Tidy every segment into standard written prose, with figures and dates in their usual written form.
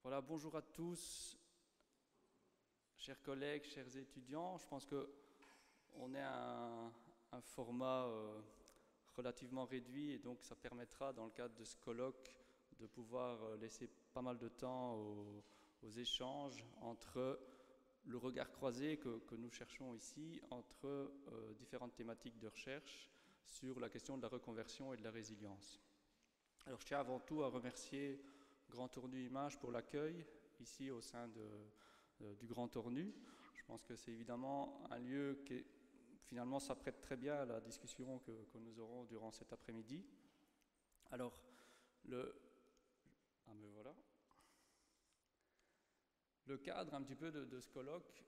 Voilà, bonjour à tous, chers collègues, chers étudiants. Je pense qu'on est à un format relativement réduit et donc ça permettra, dans le cadre de ce colloque, de pouvoir laisser pas mal de temps aux échanges entre le regard croisé que nous cherchons ici, entre différentes thématiques de recherche sur la question de la reconversion et de la résilience. Alors je tiens avant tout à remercier Grand Tournu Images pour l'accueil ici au sein du Grand Tournu. Je pense que c'est évidemment un lieu qui finalement s'apprête très bien à la discussion que nous aurons durant cet après-midi. Alors, voilà. Le cadre un petit peu de ce colloque,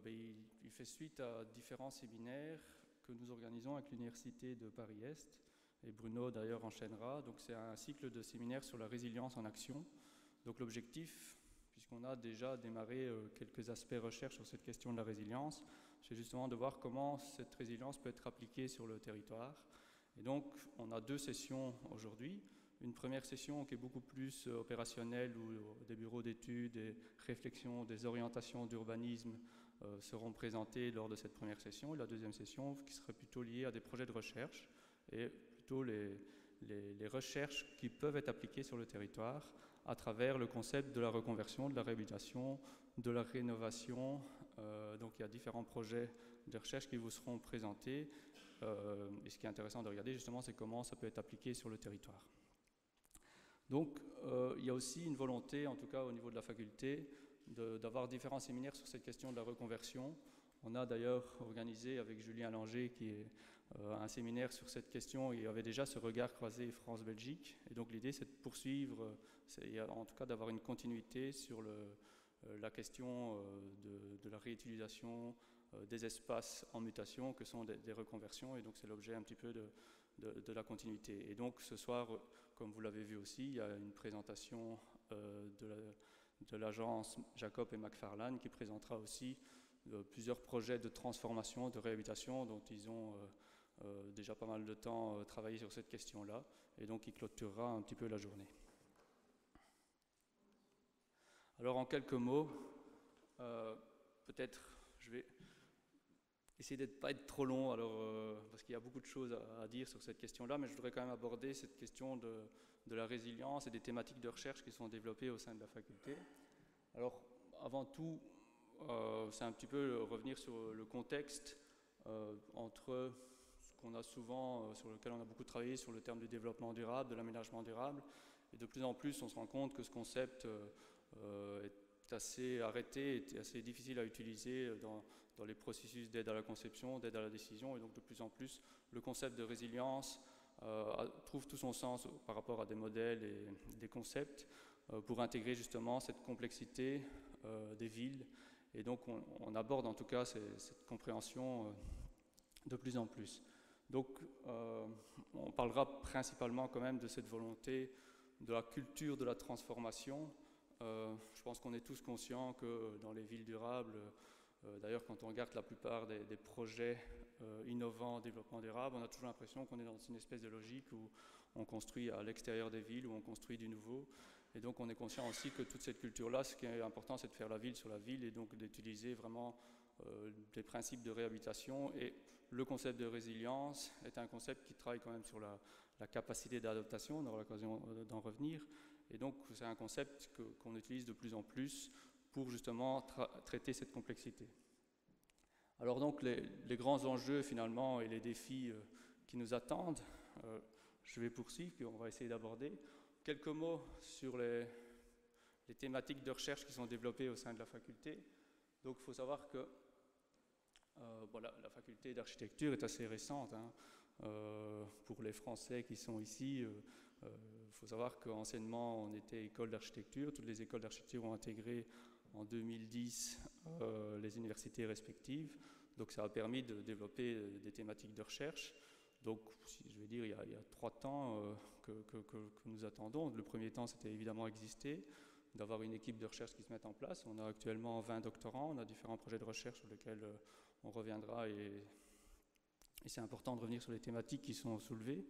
il fait suite à différents séminaires que nous organisons avec l'Université de Paris-Est. Et Bruno d'ailleurs enchaînera. Donc c'est un cycle de séminaires sur la résilience en action. Donc l'objectif, puisqu'on a déjà démarré quelques aspects recherche sur cette question de la résilience, c'est justement de voir comment cette résilience peut être appliquée sur le territoire. Et donc on a deux sessions aujourd'hui. Une première session qui est beaucoup plus opérationnelle, où des bureaux d'études, des réflexions, des orientations d'urbanisme seront présentées lors de cette première session. Et la deuxième session qui serait plutôt liée à des projets de recherche et plutôt les recherches qui peuvent être appliquées sur le territoire à travers le concept de la reconversion, de la réhabilitation, de la rénovation. Donc il y a différents projets de recherche qui vous seront présentés. Et ce qui est intéressant de regarder justement, c'est comment ça peut être appliqué sur le territoire. Donc il y a aussi une volonté, en tout cas au niveau de la faculté, d'avoir différents séminaires sur cette question de la reconversion. On a d'ailleurs organisé avec Julien Langer qui est un séminaire sur cette question. Il y avait déjà ce regard croisé France-Belgique. Et donc l'idée c'est de poursuivre, en tout cas d'avoir une continuité sur la question de la réutilisation des espaces en mutation que sont des reconversions. Et donc c'est l'objet un petit peu de la continuité. Et donc ce soir, comme vous l'avez vu aussi, il y a une présentation de l'agence Jacob et McFarlane qui présentera aussi plusieurs projets de transformation, de réhabilitation dont ils ont déjà pas mal de temps travaillé sur cette question-là, et donc il clôturera un petit peu la journée. Alors en quelques mots, peut-être je vais essayer de ne pas être trop long, parce qu'il y a beaucoup de choses à dire sur cette question-là, mais je voudrais quand même aborder cette question de la résilience et des thématiques de recherche qui sont développées au sein de la faculté. Alors avant tout, c'est un petit peu revenir sur le contexte entre ce qu'on a souvent, sur lequel on a beaucoup travaillé, sur le terme du développement durable, de l'aménagement durable, et de plus en plus on se rend compte que ce concept est assez arrêté, est assez difficile à utiliser dans les processus d'aide à la conception, d'aide à la décision, et donc de plus en plus le concept de résilience trouve tout son sens par rapport à des modèles et des concepts pour intégrer justement cette complexité des villes. Et donc on aborde en tout cas cette compréhension de plus en plus. Donc on parlera principalement quand même de cette volonté de la culture de la transformation. Je pense qu'on est tous conscients que dans les villes durables, d'ailleurs quand on regarde la plupart des projets innovants en développement durable, on a toujours l'impression qu'on est dans une espèce de logique où on construit à l'extérieur des villes, où on construit du nouveau. Et donc on est conscient aussi que toute cette culture-là, ce qui est important, c'est de faire la ville sur la ville et donc d'utiliser vraiment des principes de réhabilitation. Et le concept de résilience est un concept qui travaille quand même sur la capacité d'adaptation, on aura l'occasion d'en revenir. Et donc c'est un concept qu'on utilise de plus en plus pour justement traiter cette complexité. Alors donc les grands enjeux finalement et les défis qui nous attendent, je vais poursuivre, puis on va essayer d'aborder. Quelques mots sur les thématiques de recherche qui sont développées au sein de la faculté. Donc il faut savoir que la faculté d'architecture est assez récente. Pour les Français qui sont ici, il faut savoir qu'anciennement on était école d'architecture. Toutes les écoles d'architecture ont intégré en 2010 les universités respectives. Donc ça a permis de développer des thématiques de recherche. Donc, je vais dire, il y a 3 temps que nous attendons. Le premier temps, c'était évidemment exister, d'avoir une équipe de recherche qui se mette en place. On a actuellement 20 doctorants, on a différents projets de recherche sur lesquels on reviendra et c'est important de revenir sur les thématiques qui sont soulevées.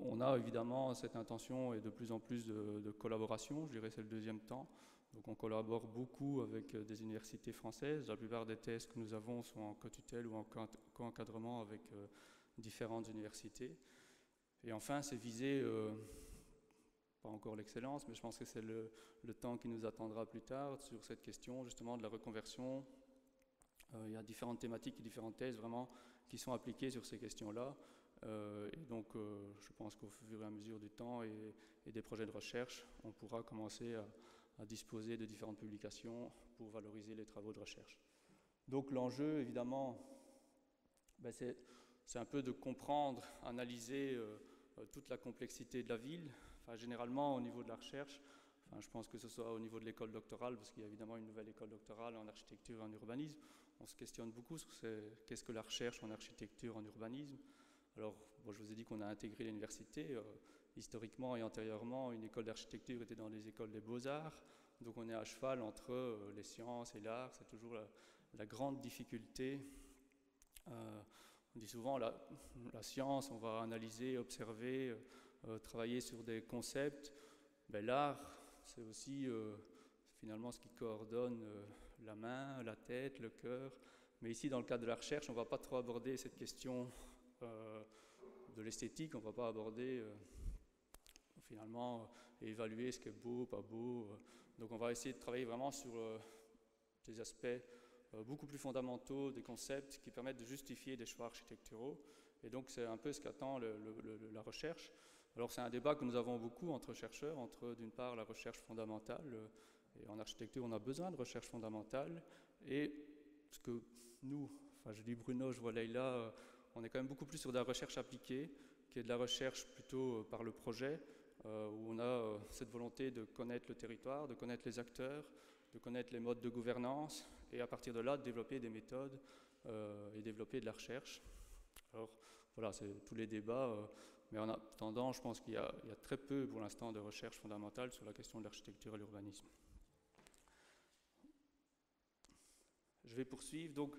on a évidemment cette intention et de plus en plus de collaboration, je dirais c'est le deuxième temps. Donc on collabore beaucoup avec des universités françaises. La plupart des thèses que nous avons sont en co-tutelle ou en co-encadrement avec différentes universités. Et enfin, c'est viser, pas encore l'excellence, mais je pense que c'est le temps qui nous attendra plus tard sur cette question justement de la reconversion. Il y a différentes thématiques et différentes thèses vraiment qui sont appliquées sur ces questions-là. Et donc, je pense qu'au fur et à mesure du temps et des projets de recherche, on pourra commencer à disposer de différentes publications pour valoriser les travaux de recherche. Donc l'enjeu, évidemment, ben c'est un peu de comprendre, analyser toute la complexité de la ville. Enfin, généralement, au niveau de la recherche, enfin, je pense que ce soit au niveau de l'école doctorale, parce qu'il y a évidemment une nouvelle école doctorale en architecture et en urbanisme, on se questionne beaucoup sur qu'est-ce que la recherche en architecture, en urbanisme. Alors, bon, je vous ai dit qu'on a intégré l'université. Historiquement et antérieurement, une école d'architecture était dans les écoles des beaux-arts. Donc on est à cheval entre les sciences et l'art. C'est toujours la grande difficulté. On dit souvent la science, on va analyser, observer, travailler sur des concepts. Ben, l'art, c'est aussi finalement ce qui coordonne la main, la tête, le cœur. Mais ici, dans le cadre de la recherche, on ne va pas trop aborder cette question de l'esthétique. On ne va pas aborder finalement évaluer ce qui est beau, pas beau. Donc on va essayer de travailler vraiment sur des aspects beaucoup plus fondamentaux, des concepts qui permettent de justifier des choix architecturaux. Et donc c'est un peu ce qu'attend la recherche. Alors c'est un débat que nous avons beaucoup entre chercheurs, entre d'une part la recherche fondamentale, et en architecture on a besoin de recherche fondamentale, et ce que nous, enfin je dis Bruno, je vois Leïla, on est quand même beaucoup plus sur de la recherche appliquée, qui est de la recherche plutôt par le projet, où on a cette volonté de connaître le territoire, de connaître les acteurs, de connaître les modes de gouvernance, et à partir de là, de développer des méthodes et développer de la recherche. Alors voilà, c'est tous les débats, mais en attendant, je pense qu'il y a très peu pour l'instant de recherche fondamentale sur la question de l'architecture et l'urbanisme. Je vais poursuivre, donc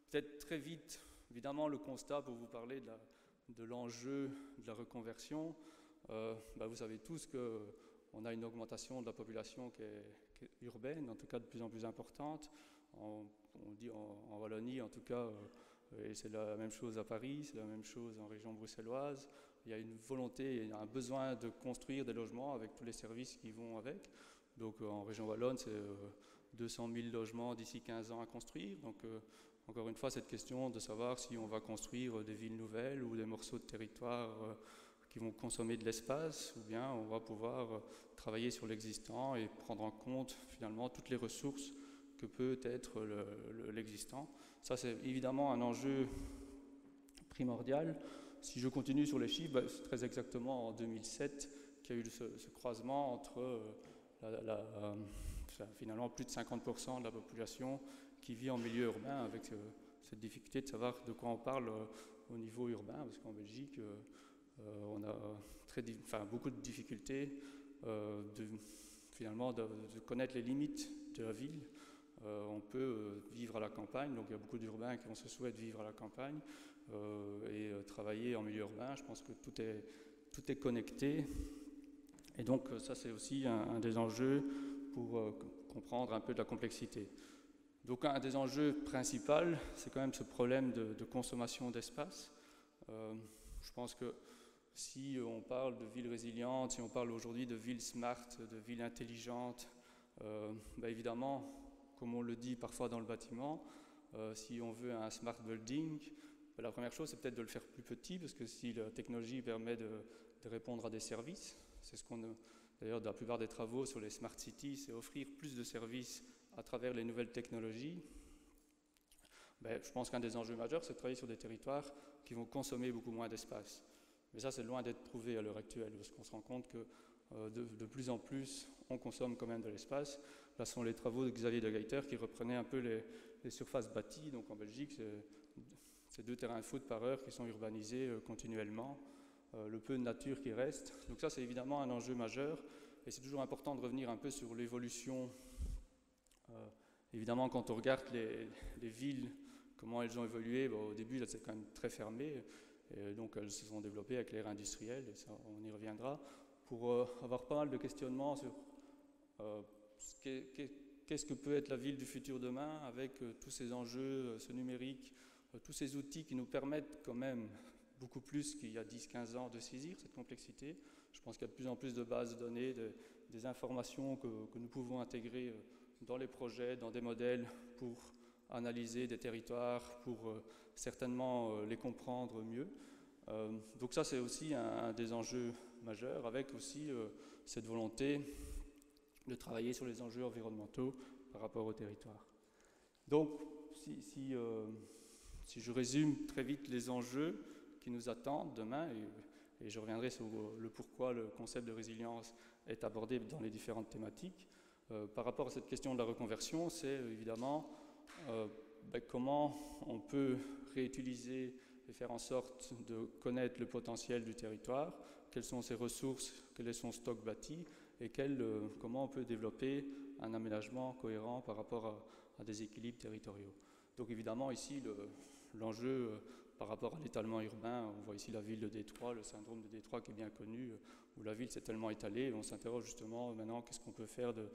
peut-être très vite, évidemment le constat pour vous parler de l'enjeu de la reconversion. Vous savez tous qu'on a une augmentation de la population qui est urbaine, en tout cas de plus en plus importante. On dit en Wallonie, en tout cas, et c'est la même chose à Paris, c'est la même chose en région bruxelloise. Il y a une volonté, il y a un besoin de construire des logements avec tous les services qui vont avec. Donc en région wallonne, c'est 200 000 logements d'ici 15 ans à construire. Donc encore une fois, cette question de savoir si on va construire des villes nouvelles ou des morceaux de territoire qui vont consommer de l'espace, ou bien on va pouvoir travailler sur l'existant et prendre en compte finalement toutes les ressources que peut être l'existant. Ça, c'est évidemment un enjeu primordial. Si je continue sur les chiffres, c'est très exactement en 2007 qu'il y a eu ce croisement entre finalement plus de 50% de la population qui vit en milieu urbain, avec cette difficulté de savoir de quoi on parle au niveau urbain, parce qu'en Belgique, on a beaucoup de difficultés finalement de connaître les limites de la ville. On peut vivre à la campagne, donc il y a beaucoup d'urbains qui se souhaitent vivre à la campagne et travailler en milieu urbain. Je pense que tout est connecté. Et donc ça, c'est aussi un des enjeux pour comprendre un peu de la complexité. Donc un des enjeux principaux, c'est quand même ce problème de consommation d'espace. Je pense que si on parle de villes résilientes, si on parle aujourd'hui de villes smart, de villes intelligentes, évidemment, comme on le dit parfois dans le bâtiment, si on veut un smart building, la première chose, c'est peut-être de le faire plus petit, parce que si la technologie permet de répondre à des services, c'est ce qu'on a, d'ailleurs, dans la plupart des travaux sur les smart cities, c'est offrir plus de services à travers les nouvelles technologies. Je pense qu'un des enjeux majeurs, c'est de travailler sur des territoires qui vont consommer beaucoup moins d'espace. Mais ça, c'est loin d'être prouvé à l'heure actuelle, parce qu'on se rend compte que de plus en plus, on consomme quand même de l'espace. Là, ce sont les travaux de Xavier de Geiter qui reprenaient un peu les surfaces bâties. Donc en Belgique, c'est 2 terrains de foot par heure qui sont urbanisés continuellement. Le peu de nature qui reste. Donc ça, c'est évidemment un enjeu majeur. Et c'est toujours important de revenir un peu sur l'évolution. Évidemment, quand on regarde les villes, comment elles ont évolué, au début, là, c'est quand même très fermé. Et donc elles se sont développées avec l'ère industrielle, et ça, on y reviendra, pour avoir pas mal de questionnements sur qu'est-ce que peut être la ville du futur demain avec tous ces enjeux, ce numérique, tous ces outils qui nous permettent quand même beaucoup plus qu'il y a 10-15 ans de saisir cette complexité. Je pense qu'il y a de plus en plus de bases de données, des informations que nous pouvons intégrer dans les projets, dans des modèles pour analyser des territoires, pour certainement les comprendre mieux. Donc ça, c'est aussi un des enjeux majeurs, avec aussi cette volonté de travailler sur les enjeux environnementaux par rapport au territoire. Donc, si je résume très vite les enjeux qui nous attendent demain, et je reviendrai sur le pourquoi le concept de résilience est abordé dans les différentes thématiques, par rapport à cette question de la reconversion, c'est évidemment comment on peut réutiliser et faire en sorte de connaître le potentiel du territoire, quelles sont ses ressources, quel est son stock bâti, et comment on peut développer un aménagement cohérent par rapport à des équilibres territoriaux. Donc évidemment ici l'enjeu par rapport à l'étalement urbain, on voit ici la ville de Détroit, le syndrome de Détroit qui est bien connu, où la ville s'est tellement étalée, et on s'interroge justement maintenant qu'est-ce qu'on peut faire de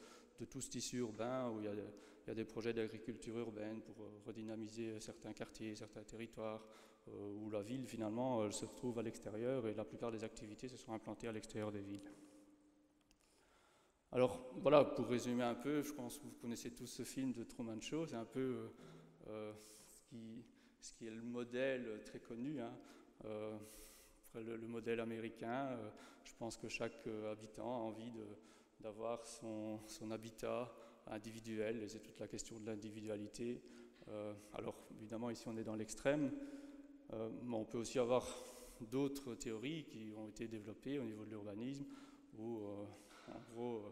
tout ce tissu urbain, où il y a des projets d'agriculture urbaine pour redynamiser certains quartiers, certains territoires, où la ville finalement elle se retrouve à l'extérieur, et la plupart des activités se sont implantées à l'extérieur des villes. Alors voilà, pour résumer un peu, je pense que vous connaissez tous ce film de Truman Show, c'est un peu ce qui est le modèle très connu, hein, le modèle américain. Je pense que chaque habitant a envie d'avoir son habitat individuel, et c'est toute la question de l'individualité. Alors évidemment ici on est dans l'extrême, mais on peut aussi avoir d'autres théories qui ont été développées au niveau de l'urbanisme, où en gros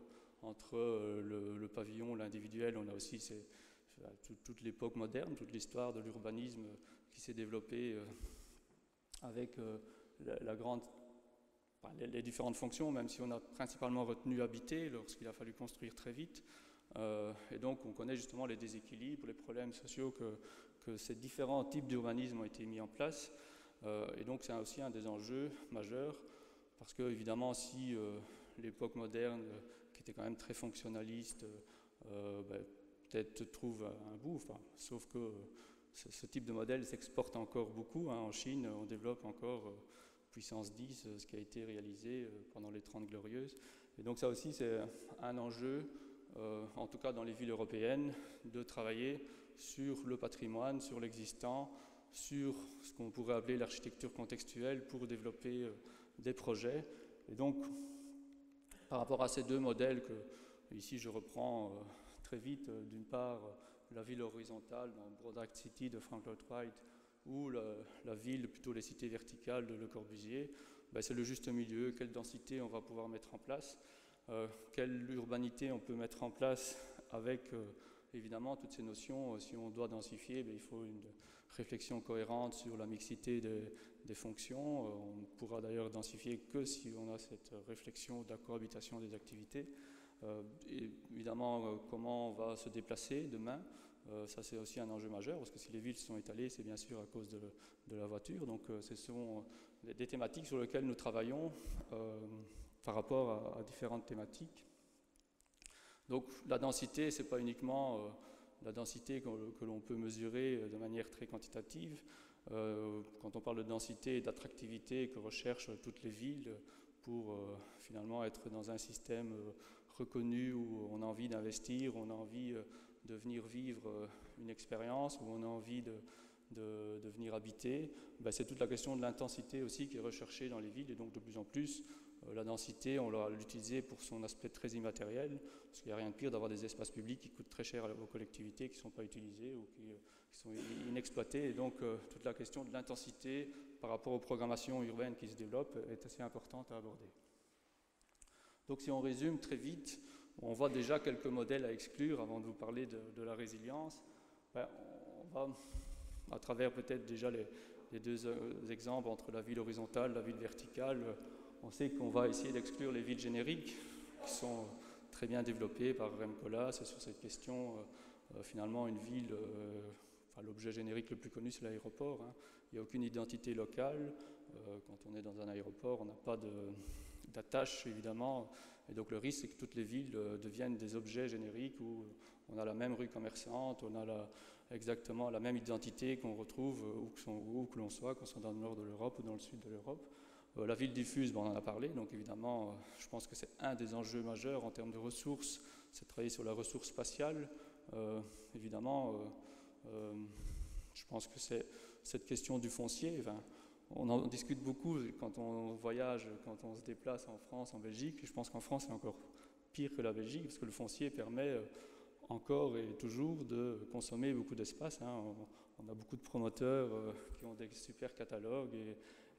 entre le pavillon, l'individuel, on a aussi toute l'époque moderne, toute l'histoire de l'urbanisme qui s'est développée avec les différentes fonctions, même si on a principalement retenu habiter lorsqu'il a fallu construire très vite. Et donc on connaît justement les déséquilibres, les problèmes sociaux que ces différents types d'urbanisme ont été mis en place. Et donc c'est aussi un des enjeux majeurs, parce que évidemment si l'époque moderne, qui était quand même très fonctionnaliste, peut-être trouve un bout, sauf que ce type de modèle s'exporte encore beaucoup. Hein. En Chine, on développe encore puissance 10, ce qui a été réalisé pendant les 30 Glorieuses. Et donc ça aussi, c'est un enjeu, en tout cas dans les villes européennes, de travailler sur le patrimoine, sur l'existant, sur ce qu'on pourrait appeler l'architecture contextuelle pour développer des projets. Et donc, par rapport à ces deux modèles que ici je reprends très vite, d'une part la ville horizontale dans Broad Act City de Frank Lloyd Wright, ou la ville, plutôt les cités verticales de Le Corbusier, c'est le juste milieu, quelle densité on va pouvoir mettre en place, quelle urbanité on peut mettre en place avec évidemment toutes ces notions. Si on doit densifier, il faut une réflexion cohérente sur la mixité des fonctions. On ne pourra d'ailleurs densifier que si on a cette réflexion de la cohabitation des activités. Et évidemment, comment on va se déplacer demain, ça c'est aussi un enjeu majeur, parce que si les villes sont étalées, c'est bien sûr à cause de la voiture. Donc ce sont des thématiques sur lesquelles nous travaillons par rapport à différentes thématiques. Donc la densité, ce n'est pas uniquement la densité que l'on peut mesurer de manière très quantitative. Quand on parle de densité et d'attractivité que recherchent toutes les villes pour finalement être dans un système reconnu où on a envie d'investir, on a envie de venir vivre une expérience, où on a envie de venir habiter, c'est toute la question de l'intensité aussi qui est recherchée dans les villes. Et donc de plus en plus, la densité, on va l'utiliser pour son aspect très immatériel, parce qu'il n'y a rien de pire d'avoir des espaces publics qui coûtent très cher aux collectivités, qui ne sont pas utilisés ou qui sont inexploités. Et donc toute la question de l'intensité par rapport aux programmations urbaines qui se développent est assez importante à aborder. Donc si on résume très vite, on voit déjà quelques modèles à exclure avant de vous parler de la résilience. On va, à travers peut-être déjà les deux exemples entre la ville horizontale et la ville verticale, on sait qu'on va essayer d'exclure les villes génériques qui sont très bien développées par Rem Koolhaas. C'est sur cette question, finalement, une ville, l'objet générique le plus connu, c'est l'aéroport. Hein. Il n'y a aucune identité locale. Quand on est dans un aéroport, on n'a pas d'attache, évidemment. Et donc le risque, c'est que toutes les villes deviennent des objets génériques où on a la même rue commerçante, on a exactement la même identité qu'on retrouve où que l'on soit, qu'on soit dans le nord de l'Europe ou dans le sud de l'Europe. La ville diffuse, on en a parlé, donc évidemment, je pense que c'est un des enjeux majeurs en termes de ressources, c'est de travailler sur la ressource spatiale. Évidemment, je pense que c'est cette question du foncier. Enfin, on en discute beaucoup quand on voyage, quand on se déplace en France, en Belgique. Je pense qu'en France, c'est encore pire que la Belgique, parce que le foncier permet encore et toujours de consommer beaucoup d'espace. On a beaucoup de promoteurs qui ont des super catalogues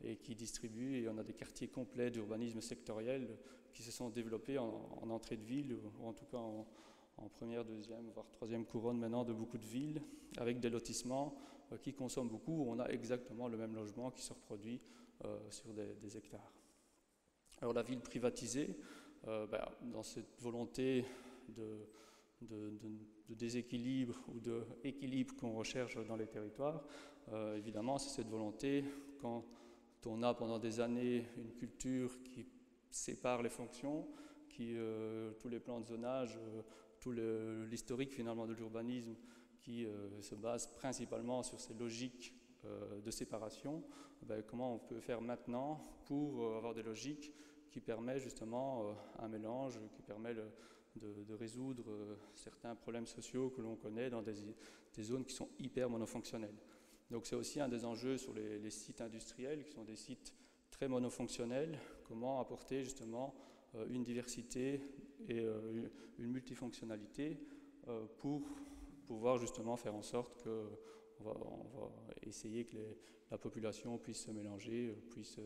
et qui distribuent, et on a des quartiers complets d'urbanisme sectoriel qui se sont développés en entrée de ville, ou en tout cas en première, deuxième, voire troisième couronne maintenant de beaucoup de villes, avec des lotissements qui consomment beaucoup, où on a exactement le même logement qui se reproduit sur des hectares. Alors la ville privatisée, dans cette volonté de déséquilibre ou d'équilibre qu'on recherche dans les territoires, évidemment c'est cette volonté, quand on a pendant des années une culture qui sépare les fonctions, tous les plans de zonage, tout l'historique finalement de l'urbanisme qui se base principalement sur ces logiques de séparation, comment on peut faire maintenant pour avoir des logiques qui permettent justement un mélange, qui permet de résoudre certains problèmes sociaux que l'on connaît dans des zones qui sont hyper monofonctionnelles. Donc c'est aussi un des enjeux sur les sites industriels, qui sont des sites très monofonctionnels, comment apporter justement une diversité et une multifonctionnalité pour pouvoir justement faire en sorte qu'on va essayer que la population puisse se mélanger, puisse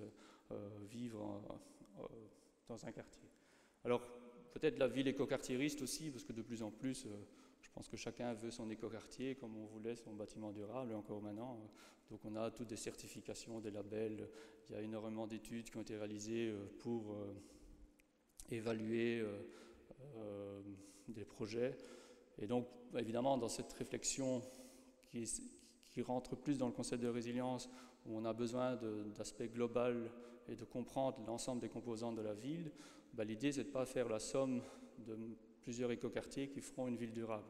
vivre dans un quartier. Alors peut-être la ville écoquartiériste aussi, parce que de plus en plus, je pense que chacun veut son écoquartier comme on voulait son bâtiment durable, et encore maintenant. Donc on a toutes des certifications, des labels, il y a énormément d'études qui ont été réalisées pour évaluer des projets. Et donc, évidemment, dans cette réflexion qui rentre plus dans le concept de résilience, où on a besoin d'aspects global et de comprendre l'ensemble des composantes de la ville, l'idée, c'est de ne pas faire la somme de plusieurs écoquartiers qui feront une ville durable.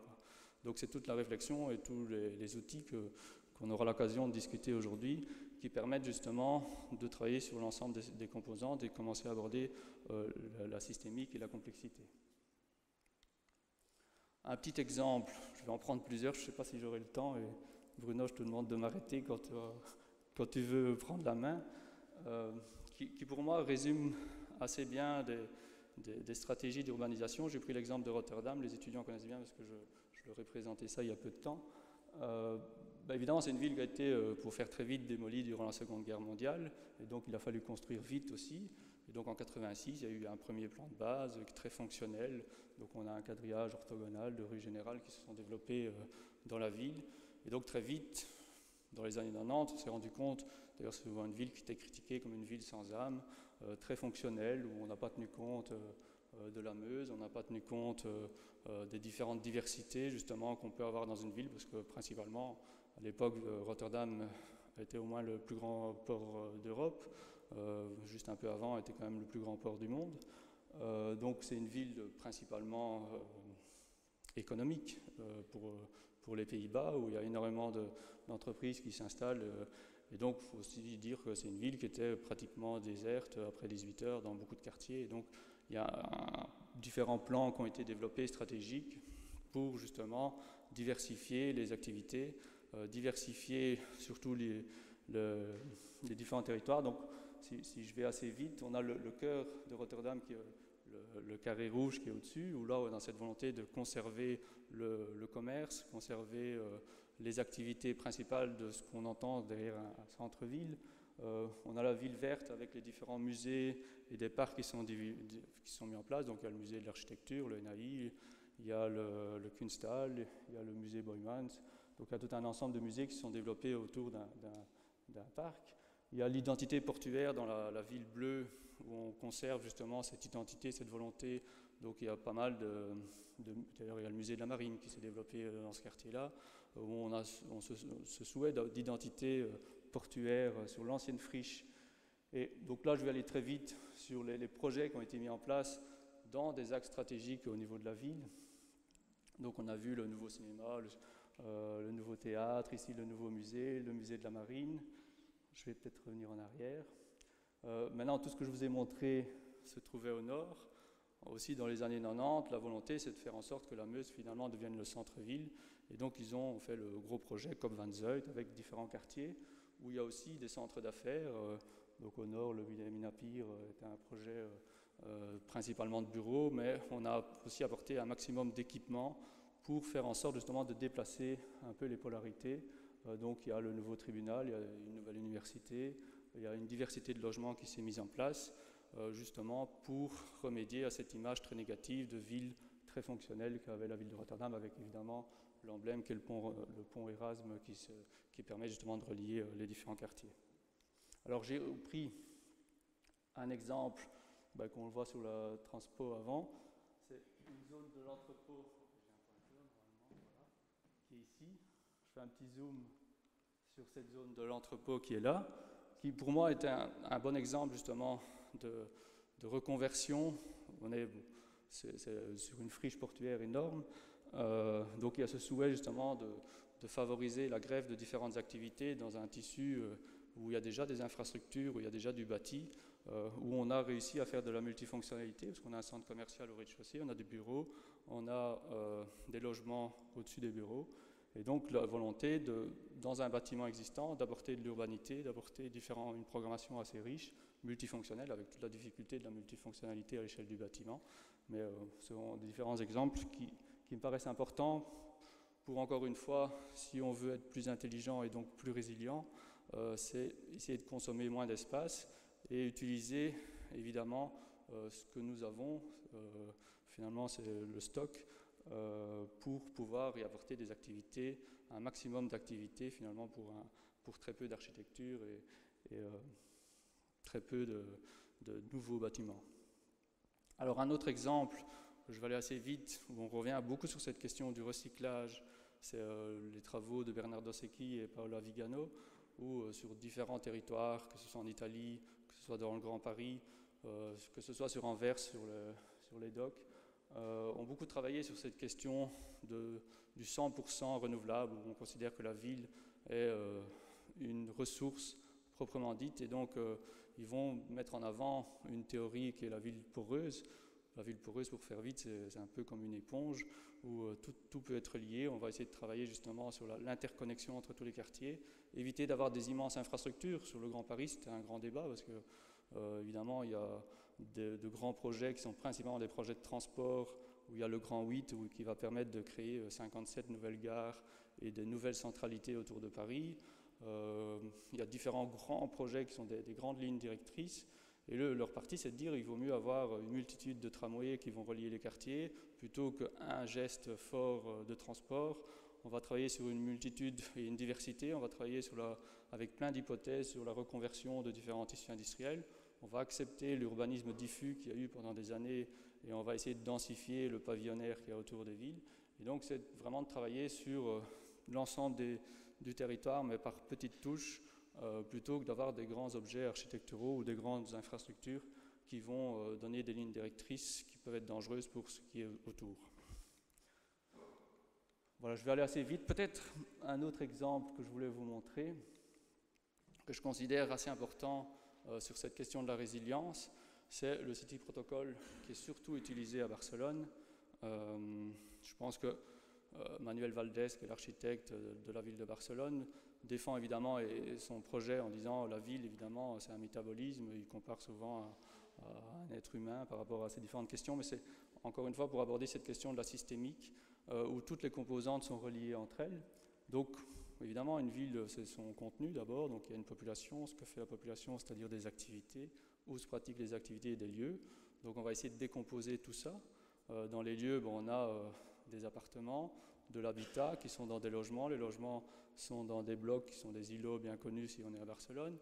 Donc, c'est toute la réflexion et tous les outils qu'on aura l'occasion de discuter aujourd'hui qui permettent justement de travailler sur l'ensemble des composantes et commencer à aborder la systémique et la complexité. Un petit exemple, je vais en prendre plusieurs, je ne sais pas si j'aurai le temps, et Bruno, je te demande de m'arrêter quand tu veux prendre la main, qui pour moi résume assez bien des stratégies d'urbanisation. J'ai pris l'exemple de Rotterdam, les étudiants connaissent bien parce que je leur ai présenté ça il y a peu de temps. Évidemment, c'est une ville qui a été, pour faire très vite, démolie durant la Seconde Guerre mondiale, et donc il a fallu construire vite aussi. Et donc en 1986, il y a eu un premier plan de base très fonctionnel. Donc on a un quadrillage orthogonal de rues générales qui se sont développées dans la ville. Et donc très vite, dans les années 90, on s'est rendu compte, d'ailleurs c'est souvent une ville qui était critiquée comme une ville sans âme, très fonctionnelle, où on n'a pas tenu compte de la Meuse, on n'a pas tenu compte des différentes diversités justement qu'on peut avoir dans une ville, parce que principalement, à l'époque, Rotterdam était au moins le plus grand port d'Europe. Juste un peu avant, était quand même le plus grand port du monde. Donc c'est une ville principalement économique pour les Pays-Bas, où il y a énormément d'entreprises qui s'installent. Et donc il faut aussi dire que c'est une ville qui était pratiquement déserte après 18 heures dans beaucoup de quartiers. Et donc il y a différents plans qui ont été développés stratégiques pour justement diversifier les activités, diversifier surtout les différents territoires. Donc si je vais assez vite, on a le cœur de Rotterdam qui est le carré rouge qui est au-dessus, où là on a cette volonté de conserver le commerce, conserver les activités principales de ce qu'on entend derrière un centre-ville. On a la ville verte avec les différents musées et des parcs qui sont mis en place. Donc il y a le musée de l'architecture, le NAI, il y a le Kunsthal, il y a le musée Boijmans. Donc il y a tout un ensemble de musées qui se sont développés autour d'un parc. Il y a l'identité portuaire dans la ville bleue, où on conserve justement cette identité, cette volonté. Donc il y a pas mal d'ailleurs il y a le musée de la Marine qui s'est développé dans ce quartier-là, où on ce souhait d'identité portuaire sur l'ancienne friche Et donc là, je vais aller très vite sur les projets qui ont été mis en place dans des axes stratégiques au niveau de la ville. Donc on a vu le nouveau cinéma, le nouveau théâtre, ici le nouveau musée, le musée de la Marine. Je vais peut-être revenir en arrière. Maintenant, tout ce que je vous ai montré se trouvait au nord. Aussi, dans les années 90, la volonté, c'est de faire en sorte que la Meuse, finalement, devienne le centre-ville. Et donc, ils ont fait le gros projet Cop Van Zuid avec différents quartiers, où il y a aussi des centres d'affaires. Donc, au nord, le Wilhelmina Pier est un projet principalement de bureaux, mais on a aussi apporté un maximum d'équipements pour faire en sorte, justement, de déplacer un peu les polarités. Donc, il y a le nouveau tribunal, il y a une nouvelle université, il y a une diversité de logements qui s'est mise en place, justement pour remédier à cette image très négative de ville très fonctionnelle qu'avait la ville de Rotterdam, avec évidemment l'emblème qui est le pont Erasme qui permet justement de relier les différents quartiers. Alors j'ai pris un exemple qu'on le voit sur la transpo avant, c'est une zone de l'entrepôt, qui est ici. Je fais un petit zoom sur cette zone de l'entrepôt qui est là, qui pour moi est un bon exemple justement de reconversion. On est sur une friche portuaire énorme, donc il y a ce souhait justement de favoriser la greffe de différentes activités dans un tissu où il y a déjà des infrastructures, où il y a déjà du bâti, où on a réussi à faire de la multifonctionnalité, parce qu'on a un centre commercial au rez-de-chaussée, on a des bureaux, on a des logements au-dessus des bureaux, et donc la volonté, dans un bâtiment existant, d'apporter de l'urbanité, d'apporter une programmation assez riche, multifonctionnelle, avec toute la difficulté de la multifonctionnalité à l'échelle du bâtiment. Mais ce sont des différents exemples qui me paraissent importants pour, encore une fois, si on veut être plus intelligent et donc plus résilient, c'est essayer de consommer moins d'espace et utiliser évidemment ce que nous avons, finalement c'est le stock, pour pouvoir y apporter des activités, un maximum d'activités finalement pour très peu d'architecture et très peu de nouveaux bâtiments. Alors un autre exemple, je vais aller assez vite, où on revient beaucoup sur cette question du recyclage, c'est les travaux de Bernardo Secchi et Paola Vigano, où sur différents territoires, que ce soit en Italie, que ce soit dans le Grand Paris, que ce soit sur Anvers, sur les docks, ont beaucoup travaillé sur cette question du 100% renouvelable, où on considère que la ville est une ressource proprement dite, et donc ils vont mettre en avant une théorie qui est la ville poreuse. La ville poreuse, pour faire vite, c'est un peu comme une éponge où tout peut être lié. On va essayer de travailler justement sur l'interconnexion entre tous les quartiers, éviter d'avoir des immenses infrastructures. Sur le Grand Paris, c'était un grand débat parce que, évidemment, il y a de grands projets qui sont principalement des projets de transport, où il y a le Grand 8 qui va permettre de créer 57 nouvelles gares et de nouvelles centralités autour de Paris. Il y a différents grands projets qui sont des grandes lignes directrices. Et leur parti, c'est de dire qu'il vaut mieux avoir une multitude de tramways qui vont relier les quartiers plutôt qu'un geste fort de transport. On va travailler sur une multitude et une diversité. On va travailler avec plein d'hypothèses sur la reconversion de différents tissus industriels. On va accepter l'urbanisme diffus qu'il y a eu pendant des années et on va essayer de densifier le pavillonnaire qu'il y a autour des villes. Et donc, c'est vraiment de travailler sur l'ensemble du territoire, mais par petites touches, plutôt que d'avoir des grands objets architecturaux ou des grandes infrastructures qui vont donner des lignes directrices qui peuvent être dangereuses pour ce qui est autour. Voilà, je vais aller assez vite. Peut-être un autre exemple que je voulais vous montrer, que je considère assez important sur cette question de la résilience, c'est le City Protocol qui est surtout utilisé à Barcelone. Je pense que Manuel Valdés, qui est l'architecte de la ville de Barcelone, défend évidemment son projet en disant la ville, évidemment, c'est un métabolisme. Il compare souvent à un être humain par rapport à ces différentes questions, mais c'est encore une fois pour aborder cette question de la systémique, où toutes les composantes sont reliées entre elles. Donc, évidemment, une ville, c'est son contenu d'abord, donc il y a une population, ce que fait la population, c'est-à-dire des activités, où se pratiquent les activités et des lieux. Donc on va essayer de décomposer tout ça. Dans les lieux, on a des appartements, de l'habitat qui sont dans des logements. Les logements sont dans des blocs qui sont des îlots bien connus si on est à Barcelone.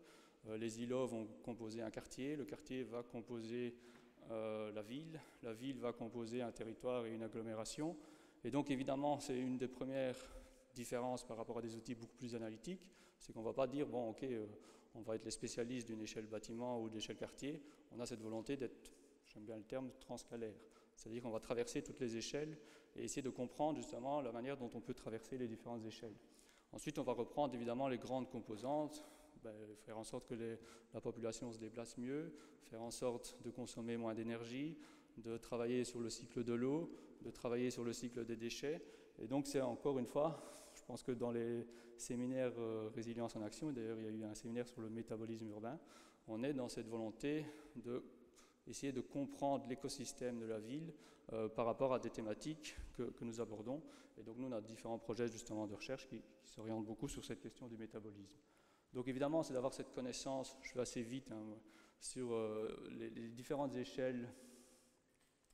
Les îlots vont composer un quartier, le quartier va composer la ville va composer un territoire et une agglomération. Et donc évidemment, c'est une des premières différences par rapport à des outils beaucoup plus analytiques, c'est qu'on ne va pas dire, bon ok, on va être les spécialistes d'une échelle bâtiment ou d'échelle quartier, on a cette volonté d'être, j'aime bien le terme, transcalaire. C'est-à-dire qu'on va traverser toutes les échelles et essayer de comprendre justement la manière dont on peut traverser les différentes échelles. Ensuite, on va reprendre évidemment les grandes composantes, faire en sorte que la population se déplace mieux, faire en sorte de consommer moins d'énergie, de travailler sur le cycle de l'eau, de travailler sur le cycle des déchets. Et donc c'est encore une fois, je pense que dans les séminaires Résilience en Action, d'ailleurs il y a eu un séminaire sur le métabolisme urbain, on est dans cette volonté d'essayer de comprendre l'écosystème de la ville par rapport à des thématiques que nous abordons. Et donc nous, on a différents projets justement de recherche qui s'orientent beaucoup sur cette question du métabolisme. Donc évidemment, c'est d'avoir cette connaissance, je vais assez vite, sur les différentes échelles.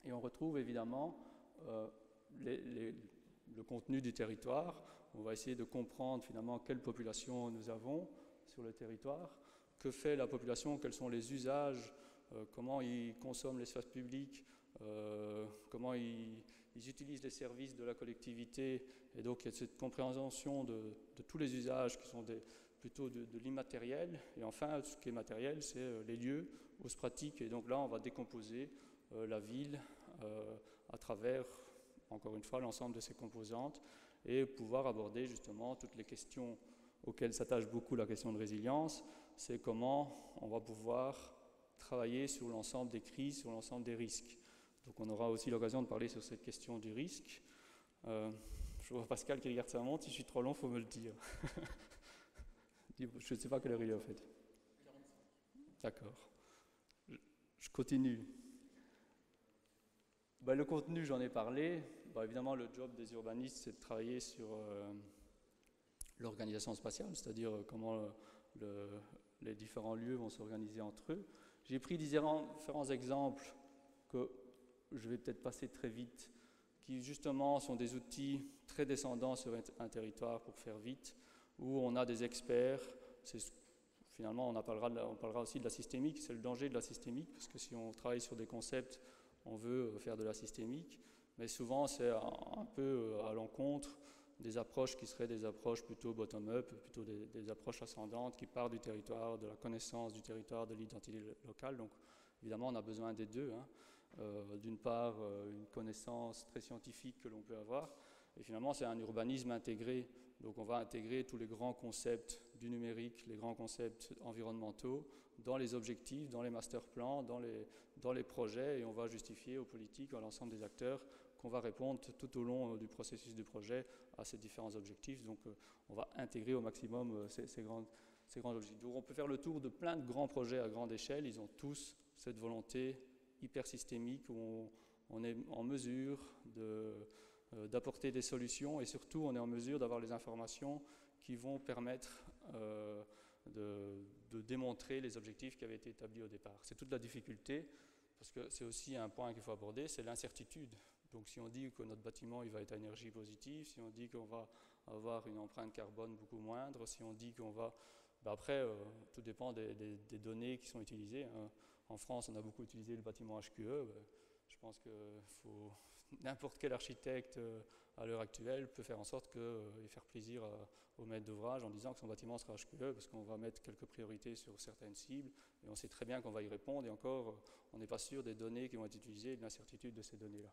Et on retrouve évidemment le contenu du territoire. On va essayer de comprendre finalement quelle population nous avons sur le territoire, que fait la population, quels sont les usages, comment ils consomment l'espace public, comment ils utilisent les services de la collectivité. Et donc il y a cette compréhension de tous les usages qui sont plutôt de l'immatériel. Et enfin, ce qui est matériel, c'est les lieux où se pratique. Et donc là, on va décomposer la ville à travers, encore une fois, l'ensemble de ses composantes et pouvoir aborder justement toutes les questions auxquelles s'attache beaucoup la question de résilience. C'est comment on va pouvoir travailler sur l'ensemble des crises, sur l'ensemble des risques. Donc on aura aussi l'occasion de parler sur cette question du risque. Je vois Pascal qui regarde sa montre, si je suis trop long, il faut me le dire. Je ne sais pas quelle heure il est en fait. 45. D'accord. Je continue. Le contenu, j'en ai parlé. Évidemment, le job des urbanistes, c'est de travailler sur l'organisation spatiale, c'est-à-dire comment les différents lieux vont s'organiser entre eux. J'ai pris différents exemples que je vais peut-être passer très vite, qui justement sont des outils très descendants sur un territoire pour faire vite, où on a des experts. Finalement, on parlera aussi de la systémique. C'est le danger de la systémique, parce que si on travaille sur des concepts, on veut faire de la systémique, mais souvent c'est un peu à l'encontre des approches qui seraient des approches plutôt bottom-up, plutôt des approches ascendantes qui partent du territoire, de la connaissance du territoire, de l'identité locale. Donc évidemment, on a besoin des deux. D'une part, une connaissance très scientifique que l'on peut avoir, et finalement, c'est un urbanisme intégré. Donc on va intégrer tous les grands concepts du numérique, les grands concepts environnementaux dans les objectifs, dans les master plans, dans les projets, et on va justifier aux politiques, à l'ensemble des acteurs, qu'on va répondre tout au long du processus du projet à ces différents objectifs. Donc on va intégrer au maximum ces grands objectifs. Donc on peut faire le tour de plein de grands projets à grande échelle. Ils ont tous cette volonté hyper systémique où on est en mesure d'apporter des solutions, et surtout on est en mesure d'avoir les informations qui vont permettre de démontrer les objectifs qui avaient été établis au départ. C'est toute la difficulté, parce que c'est aussi un point qu'il faut aborder, c'est l'incertitude. Donc si on dit que notre bâtiment il va être à énergie positive, si on dit qu'on va avoir une empreinte carbone beaucoup moindre, si on dit qu'on va... après, tout dépend des données qui sont utilisées. En France, on a beaucoup utilisé le bâtiment HQE. Je pense que n'importe quel architecte à l'heure actuelle peut faire en sorte et faire plaisir au maître d'ouvrage en disant que son bâtiment sera HQE, parce qu'on va mettre quelques priorités sur certaines cibles, et on sait très bien qu'on va y répondre, et encore, on n'est pas sûr des données qui vont être utilisées et de l'incertitude de ces données-là.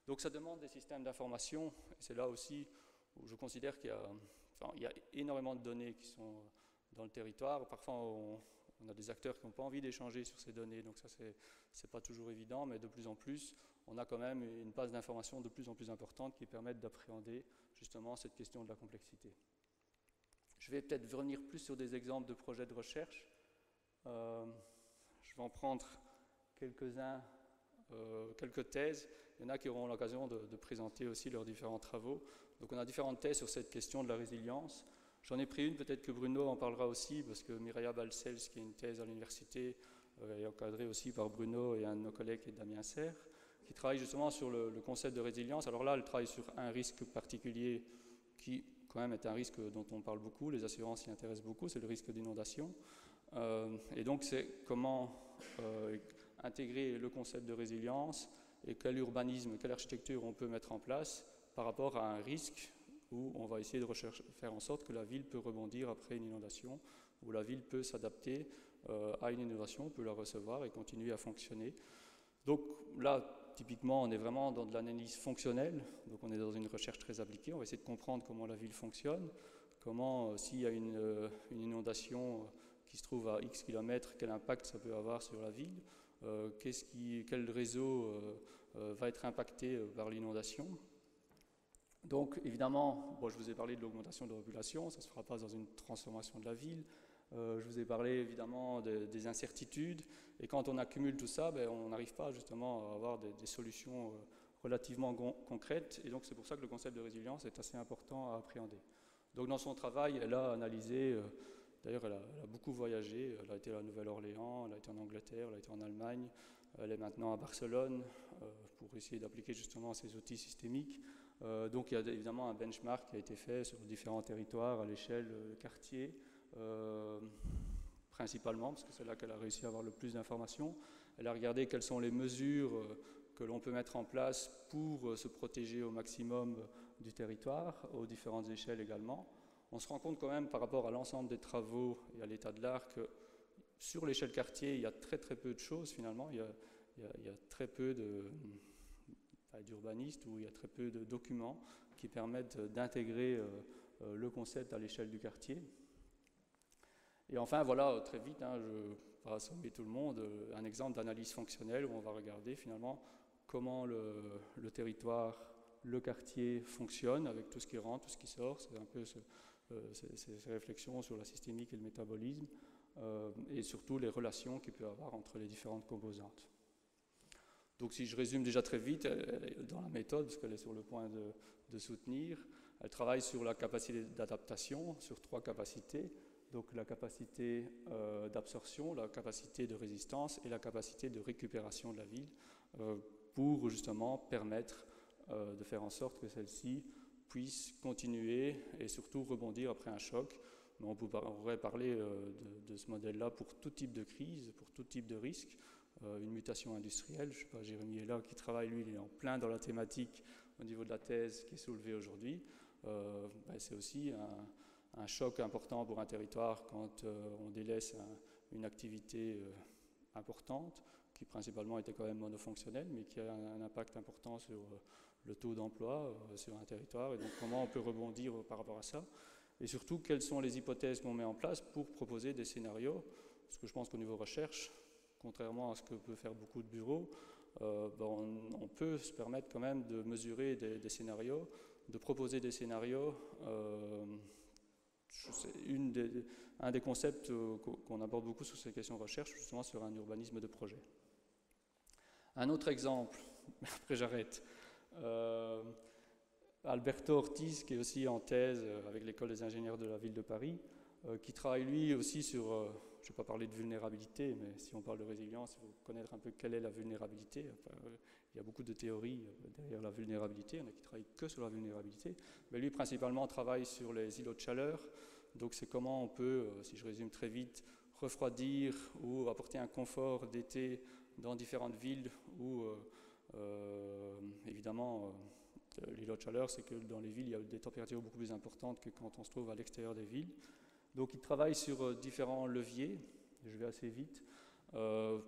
Donc ça demande des systèmes d'information, et c'est là aussi où je considère qu'il y a énormément de données qui sont dans le territoire. Parfois, on a des acteurs qui n'ont pas envie d'échanger sur ces données, donc ça, c'est pas toujours évident, mais de plus en plus, on a quand même une base d'informations de plus en plus importante qui permettent d'appréhender justement cette question de la complexité. Je vais peut-être revenir plus sur des exemples de projets de recherche. Je vais en prendre quelques-uns, quelques thèses. Il y en a qui auront l'occasion de présenter aussi leurs différents travaux. Donc on a différentes thèses sur cette question de la résilience. J'en ai pris une, peut-être que Bruno en parlera aussi, parce que Mireia Balcells, qui est une thèse à l'université, est encadrée aussi par Bruno et un de nos collègues qui est Damien Serre, qui travaille justement sur le concept de résilience. Alors là, elle travaille sur un risque particulier qui, quand même, est un risque dont on parle beaucoup, les assurances s'y intéressent beaucoup, c'est le risque d'inondation. Et donc, c'est comment intégrer le concept de résilience et quel urbanisme, quelle architecture on peut mettre en place par rapport à un risque où on va essayer de faire en sorte que la ville peut rebondir après une inondation. où la ville peut s'adapter à une innovation, peut la recevoir et continuer à fonctionner. Donc là, typiquement, on est vraiment dans de l'analyse fonctionnelle, donc on est dans une recherche très appliquée, on va essayer de comprendre comment la ville fonctionne, comment, s'il y a une inondation qui se trouve à X kilomètres, quel impact ça peut avoir sur la ville, quel réseau va être impacté par l'inondation. Donc évidemment, bon, je vous ai parlé de l'augmentation de la population, ça ne se fera pas dans une transformation de la ville. Je vous ai parlé évidemment des incertitudes, et quand on accumule tout ça, ben, on n'arrive pas justement à avoir des solutions relativement concrètes, et donc c'est pour ça que le concept de résilience est assez important à appréhender. Donc dans son travail, elle a analysé, d'ailleurs elle a beaucoup voyagé, elle a été à la Nouvelle-Orléans, elle a été en Angleterre, elle a été en Allemagne, elle est maintenant à Barcelone pour essayer d'appliquer justement ces outils systémiques. Donc il y a évidemment un benchmark qui a été fait sur différents territoires à l'échelle quartier, principalement, parce que c'est là qu'elle a réussi à avoir le plus d'informations. Elle a regardé quelles sont les mesures que l'on peut mettre en place pour se protéger au maximum du territoire, aux différentes échelles également. On se rend compte quand même par rapport à l'ensemble des travaux et à l'état de l'art que sur l'échelle quartier, il y a très peu de choses finalement, il y a très peu d'urbanistes, ou il y a très peu de documents qui permettent d'intégrer le concept à l'échelle du quartier. Et enfin, voilà, très vite, je ne vais pas assommer tout le monde, un exemple d'analyse fonctionnelle où on va regarder finalement comment le territoire, le quartier fonctionne avec tout ce qui rentre, tout ce qui sort. C'est un peu ces réflexions sur la systémique et le métabolisme, et surtout les relations qu'il peut y avoir entre les différentes composantes. Donc si je résume déjà très vite, dans la méthode, parce qu'elle est sur le point de soutenir, elle travaille sur la capacité d'adaptation, sur 3 capacités. Donc la capacité d'absorption, la capacité de résistance et la capacité de récupération de la ville, pour justement permettre de faire en sorte que celle-ci puisse continuer et surtout rebondir après un choc. Mais on pourrait parler de ce modèle-là pour tout type de crise, pour tout type de risque. Une mutation industrielle, je ne sais pas, Jérémy est là, qui travaille, lui, il est en plein dans la thématique au niveau de la thèse qui est soulevée aujourd'hui. C'est aussi un choc important pour un territoire quand on délaisse une activité importante, qui principalement était quand même monofonctionnelle, mais qui a un impact important sur le taux d'emploi sur un territoire, et donc comment on peut rebondir par rapport à ça, et surtout quelles sont les hypothèses qu'on met en place pour proposer des scénarios, parce que je pense qu'au niveau recherche, contrairement à ce que peut faire beaucoup de bureaux, on peut se permettre quand même de mesurer des scénarios, de proposer des scénarios. C'est un des concepts qu'on aborde beaucoup sur ces questions de recherche, justement sur un urbanisme de projet. Un autre exemple, après j'arrête, Alberto Ortiz, qui est aussi en thèse avec l'école des ingénieurs de la ville de Paris, qui travaille lui aussi sur, je ne vais pas parler de vulnérabilité, mais si on parle de résilience, il faut connaître un peu quelle est la vulnérabilité. Enfin, il y a beaucoup de théories derrière la vulnérabilité, il y en a qui ne travaillent que sur la vulnérabilité, mais lui principalement travaille sur les îlots de chaleur. Donc c'est comment on peut, si je résume très vite, refroidir ou apporter un confort d'été dans différentes villes où, évidemment, l'îlot de chaleur, c'est que dans les villes, il y a des températures beaucoup plus importantes que quand on se trouve à l'extérieur des villes. Donc il travaille sur différents leviers, je vais assez vite.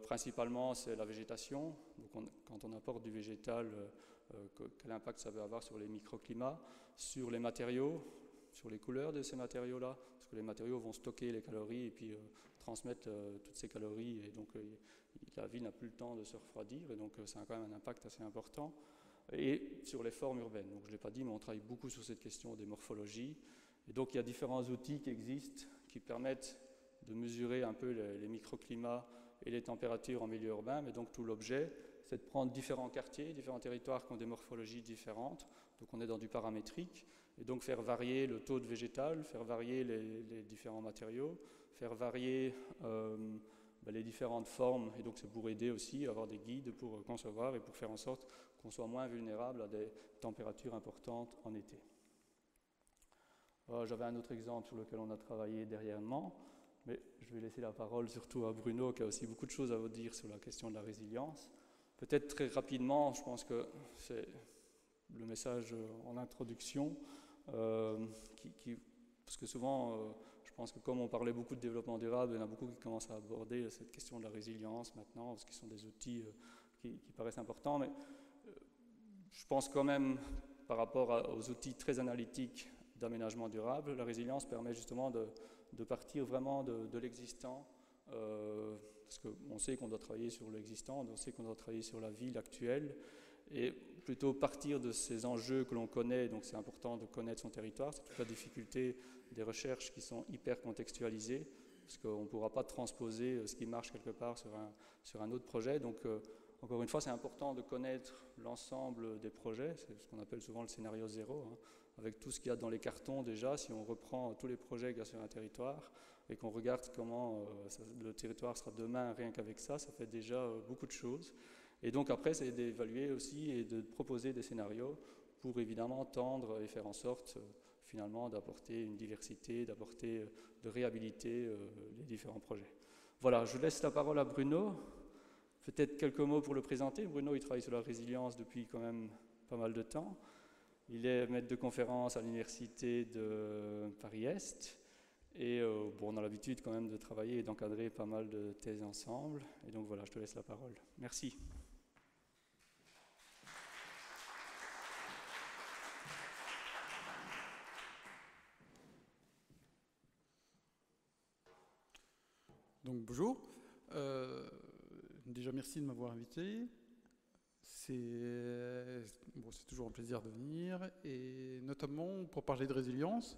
Principalement, c'est la végétation. Donc quand on apporte du végétal, quel impact ça peut avoir sur les microclimats, sur les matériaux, sur les couleurs de ces matériaux-là, parce que les matériaux vont stocker les calories et puis transmettre toutes ces calories, et donc la ville n'a plus le temps de se refroidir, et donc ça a quand même un impact assez important. Et sur les formes urbaines, donc je ne l'ai pas dit, mais on travaille beaucoup sur cette question des morphologies, et donc il y a différents outils qui existent, qui permettent de mesurer un peu les microclimats et les températures en milieu urbain, mais donc tout l'objet, c'est de prendre différents quartiers, différents territoires qui ont des morphologies différentes, donc on est dans du paramétrique, et donc faire varier le taux de végétal, faire varier les différents matériaux, faire varier les différentes formes, et donc c'est pour aider aussi à avoir des guides pour concevoir et pour faire en sorte qu'on soit moins vulnérable à des températures importantes en été. J'avais un autre exemple sur lequel on a travaillé dernièrement, mais je vais laisser la parole surtout à Bruno qui a aussi beaucoup de choses à vous dire sur la question de la résilience. Peut-être très rapidement, je pense que c'est le message en introduction, parce que souvent, je pense que comme on parlait beaucoup de développement durable, il y en a beaucoup qui commencent à aborder cette question de la résilience maintenant, parce qu'ils sont des outils qui paraissent importants. Mais je pense quand même, par rapport aux outils très analytiques d'aménagement durable, la résilience permet justement de partir vraiment de l'existant, parce qu'on sait qu'on doit travailler sur l'existant, on sait qu'on doit travailler sur la ville actuelle, et plutôt partir de ces enjeux que l'on connaît. Donc c'est important de connaître son territoire, c'est toute la difficulté des recherches qui sont hyper contextualisées, parce qu'on ne pourra pas transposer ce qui marche quelque part sur un autre projet. Donc encore une fois, c'est important de connaître l'ensemble des projets, c'est ce qu'on appelle souvent le scénario zéro, hein, avec tout ce qu'il y a dans les cartons déjà. Si on reprend tous les projets qu'il y a sur un territoire et qu'on regarde comment le territoire sera demain, rien qu'avec ça, ça fait déjà beaucoup de choses. Et donc après, c'est d'évaluer aussi et de proposer des scénarios pour évidemment tendre et faire en sorte finalement d'apporter une diversité, de réhabiliter les différents projets. Voilà, je laisse la parole à Bruno. Peut-être quelques mots pour le présenter. Bruno, il travaille sur la résilience depuis quand même pas mal de temps. Il est maître de conférence à l'université de Paris-Est. Et bon, on a l'habitude quand même de travailler et d'encadrer pas mal de thèses ensemble. Et donc voilà, je te laisse la parole. Merci. Donc bonjour. Déjà merci de m'avoir invité. C'est toujours un plaisir de venir, et notamment pour parler de résilience.